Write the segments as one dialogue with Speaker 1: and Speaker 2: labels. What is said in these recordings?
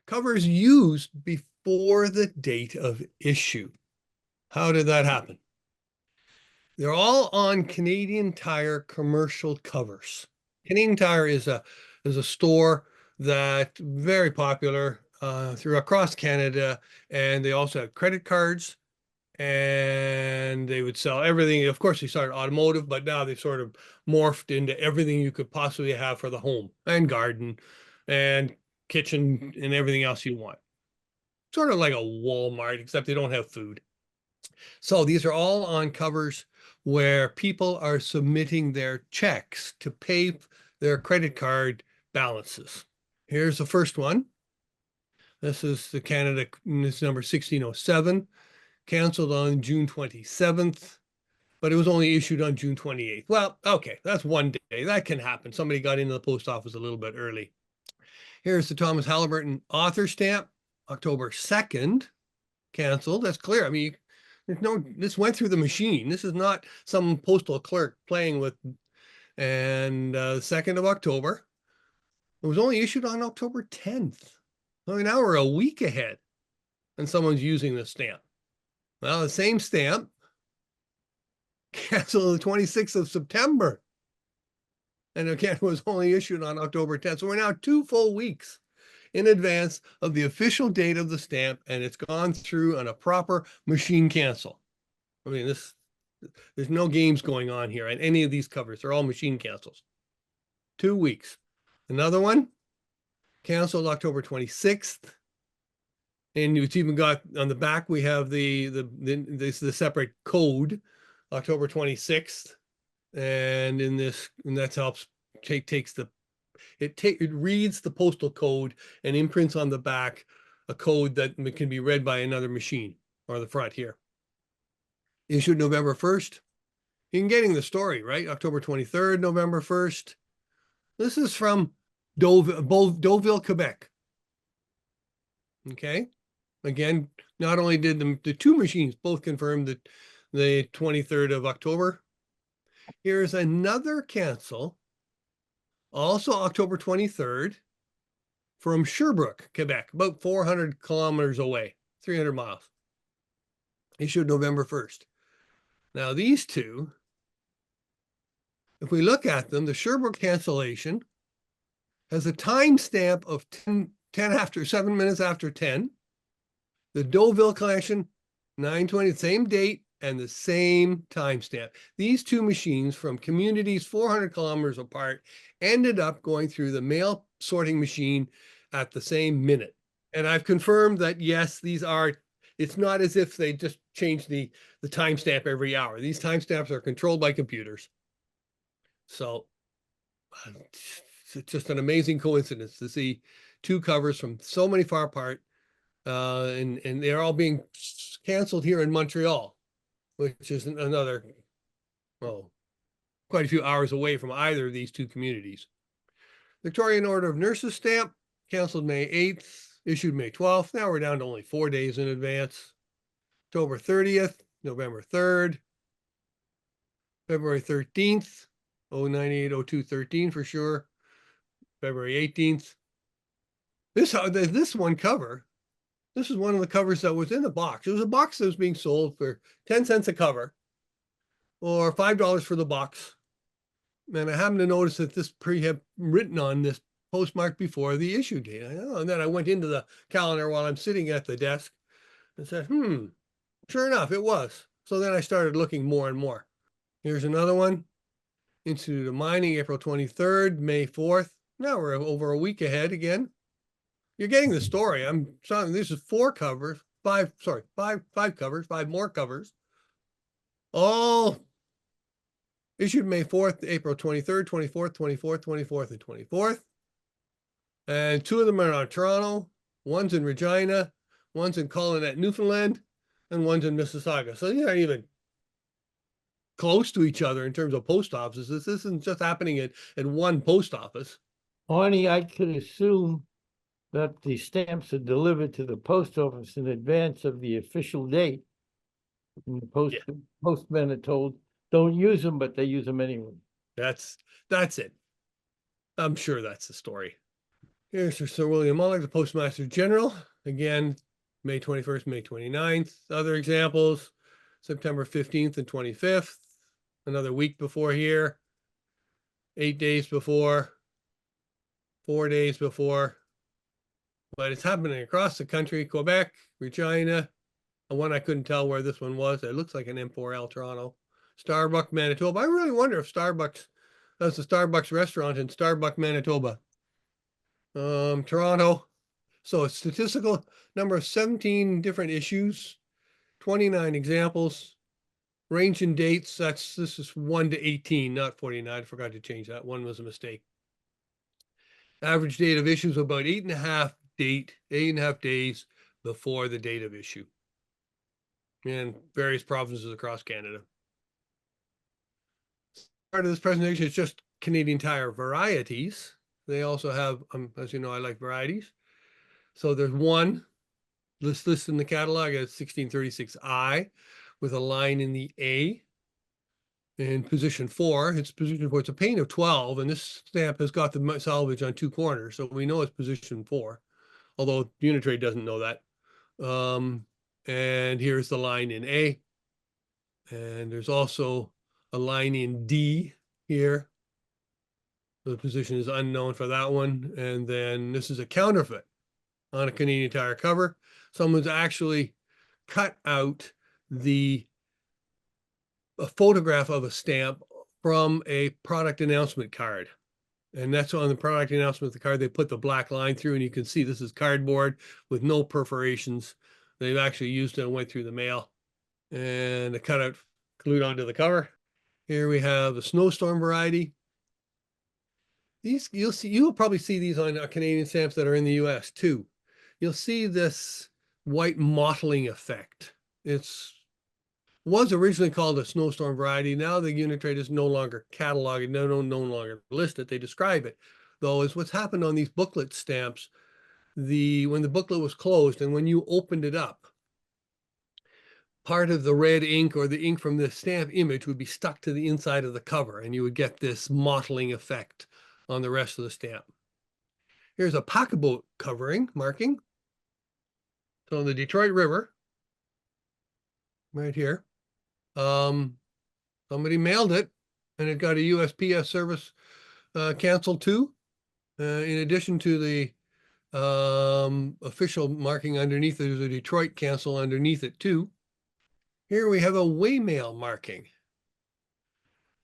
Speaker 1: Covers used before the date of issue. How did that happen? They're all on Canadian Tire commercial covers. Canadian Tire is a store that very popular through across Canada, and they also have credit cards, and they would sell everything. Of course, they started automotive, but now they've sort of morphed into everything you could possibly have for the home and garden and kitchen and everything else you want. Sort of like a Walmart, except they don't have food. So these are all on covers where people are submitting their checks to pay their credit card balances. Here's the first one. This is the Canada, this is number 1607, canceled on June 27th, but it was only issued on June 28th. Well, okay, that's one day. That can happen. Somebody got into the post office a little bit early. Here's the Thomas Halliburton author stamp, October 2nd, canceled. That's clear. I mean, there's no, this went through the machine. This is not some postal clerk playing with. And 2nd of October, it was only issued on October 10th. So now we're a week ahead and someone's using this stamp. Well, the same stamp canceled the 26th of September. And again, it was only issued on October 10th. So we're now 2 full weeks in advance of the official date of the stamp, and it's gone through on a proper machine cancel. I mean, there's no games going on here on any of these covers. They're all machine cancels. 2 weeks. Another one canceled October 26th. And it's even got on the back, we have the separate code, October 26th. And in this, and that helps takes the, it reads the postal code and imprints on the back a code that can be read by another machine, or the front here. Issued November 1st. You're getting the story, right? October 23rd, November 1st. This is from Deauville, Quebec. Okay. Again, not only did the two machines both confirm that the 23rd of October. Here's another cancel, also October 23rd, from Sherbrooke, Quebec, about 400 kilometers away, 300 miles. Issued November 1st. Now, these two, if we look at them, the Sherbrooke cancellation has a timestamp of 10 after 7 minutes after 10. The Deauville collection, 9:20, same date and the same timestamp. These two machines from communities 400 kilometers apart ended up going through the mail sorting machine at the same minute. And I've confirmed that, yes, these are, it's not as if they just change the timestamp every hour. These timestamps are controlled by computers. So it's just an amazing coincidence to see two covers from so many far apart. And they're all being canceled here in Montreal, which is another, well, quite a few hours away from either of these two communities. Victorian Order of Nurses stamp, canceled May 8th, issued May 12th. Now we're down to only 4 days in advance. October 30th, November 3rd, February 13th, 0980213 for sure, February 18th. This one cover, this is one of the covers that was in the box. It was a box that was being sold for 10 cents a cover or $5 for the box. And I happened to notice that this had written on this postmark before the issue date. And then I went into the calendar while I'm sitting at the desk and said, sure enough, it was. So then I started looking more and more. Here's another one. Institute of Mining, April 23rd, May 4th. Now we're over a week ahead again. You're getting the story. I'm sorry, this is five covers, 5 more covers. All issued May 4th, April 23rd, 24th, 24th, 24th, and 24th. And 2 of them are in Toronto, one's in Regina, one's in Collinet, Newfoundland, and one's in Mississauga. So they're not even close to each other in terms of post offices. This isn't just happening at one post office.
Speaker 2: Arnie, I could assume that the stamps are delivered to the post office in advance of the official date. And the postmen are told, don't use them, but they use them anyway.
Speaker 1: That's it. I'm sure that's the story. Here's Sir William Muller, the Postmaster General. Again, May 21st, May 29th. Other examples, September 15th and 25th. Another week before here. 8 days before. 4 days before. But it's happening across the country, Quebec, Regina. And one I couldn't tell where this one was. It looks like an M4L Toronto. Starbucks, Manitoba. I really wonder if Starbucks, that's a Starbucks restaurant in Starbucks, Manitoba. Toronto. So a statistical number of 17 different issues, 29 examples, range in dates. This is 1 to 18, not 49. I forgot to change that. One was a mistake. Average date of issues about 8.5 days before the date of issue. In various provinces across Canada. Part of this presentation is just Canadian Tire varieties. They also have, as you know, I like varieties. So there's one listed in the catalog as 1636I with a line in the A. In position 4, it's position 4. It's a pane of 12, and this stamp has got the salvage on 2 corners, so we know it's position 4, although Unitrade doesn't know that. And here's the line in A. And there's also a line in D here. The position is unknown for that one. And then this is a counterfeit on a Canadian Tire cover. Someone's actually cut out a photograph of a stamp from a product announcement card. And that's on the product announcement of the card. They put the black line through, and you can see this is cardboard with no perforations. They've actually used it and went through the mail. And the cutout glued onto the cover. Here we have the snowstorm variety. These you'll probably see these on Canadian stamps that are in the US too. You'll see this white mottling effect. Was originally called a snowstorm variety. Now the Unitrade is no longer cataloged, no longer listed. They describe it. Though is what's happened on these booklet stamps, when the booklet was closed and when you opened it up, part of the red ink or the ink from the stamp image would be stuck to the inside of the cover, and you would get this mottling effect on the rest of the stamp. Here's a pocketboat covering marking. So on the Detroit River, right here, somebody mailed it, and it got a USPS service canceled too. In addition to the official marking underneath, there's a Detroit cancel underneath it too. Here we have a waymail marking.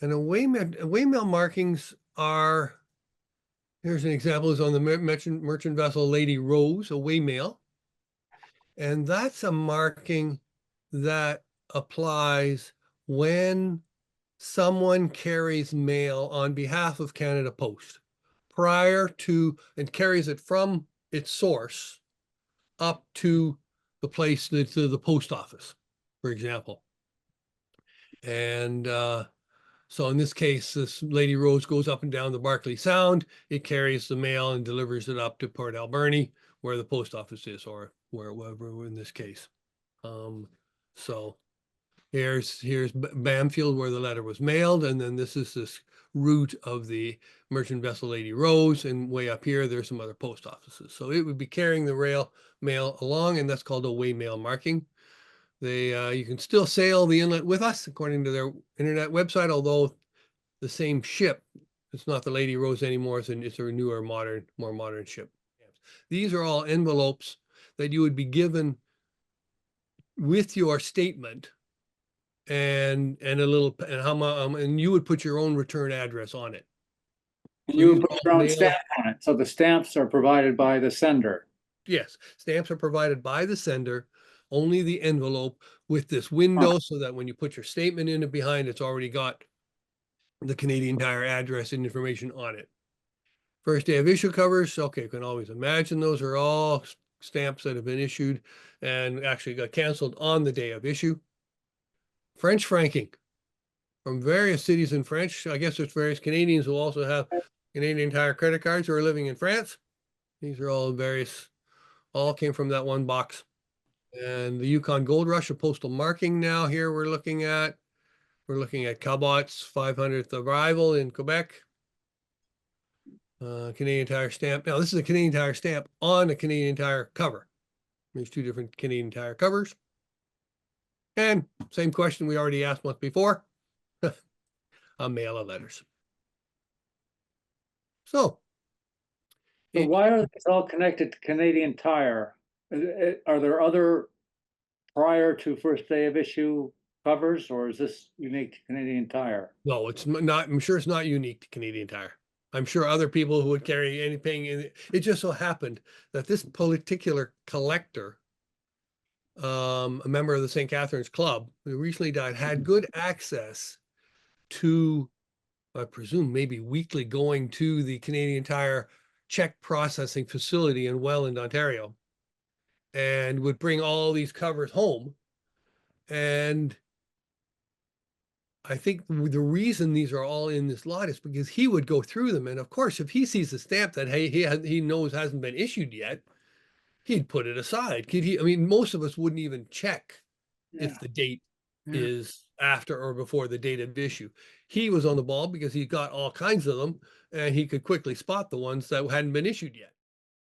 Speaker 1: And waymail markings are, here's an example, is on the merchant vessel Lady Rose, a waymail. And that's a marking that applies when someone carries mail on behalf of Canada Post and carries it from its source up to the place, to the post office, for example. And so in this case, this Lady Rose goes up and down the Barclay Sound. It carries the mail and delivers it up to Port Alberni, where the post office is, or wherever in this case. So here's Bamfield, where the letter was mailed, and then this is this route of the merchant vessel Lady Rose, and way up here there's some other post offices. So it would be carrying the mail along, and that's called a waymail marking. You can still sail the inlet with us according to their internet website, although the same ship, it's not the Lady Rose anymore, it's a newer, more modern ship. These are all envelopes that you would be given with your statement and you would put your own return address on it.
Speaker 3: And you would put your own stamp on it. So the stamps are provided by the sender.
Speaker 1: Yes, stamps are provided by the sender, only the envelope with this window, so that when you put your statement in it behind, it's already got the Canadian Tire address and information on it. First day of issue covers, okay, you can always imagine those are all stamps that have been issued and actually got canceled on the day of issue. French franking from various cities in French. I guess there's various Canadians who also have Canadian Tire credit cards who are living in France. These are all came from that one box. And the Yukon Gold Rush, a postal marking now here we're looking at Cabot's 500th arrival in Quebec. Canadian Tire stamp. Now, this is a Canadian Tire stamp on a Canadian Tire cover. There's two different Canadian Tire covers. And same question we already asked once before. A mail of letters. So.
Speaker 3: So why are these all connected to Canadian Tire? Are there other prior to first day of issue covers, or is this unique to Canadian Tire?
Speaker 1: No, it's not. I'm sure it's not unique to Canadian Tire. I'm sure other people who would carry anything in it. It just so happened that this particular collector, a member of the St. Catherine's Club, who recently died, had good access to, I presume, maybe weekly going to the Canadian Tire check processing facility in Welland, Ontario, and would bring all these covers home. And I think the reason these are all in this lot is because he would go through them. And of course, if he sees a stamp that, hey, he knows hasn't been issued yet, he'd put it aside. I mean, most of us wouldn't even check if the date is after or before the date of issue. He was on the ball because he got all kinds of them and he could quickly spot the ones that hadn't been issued yet.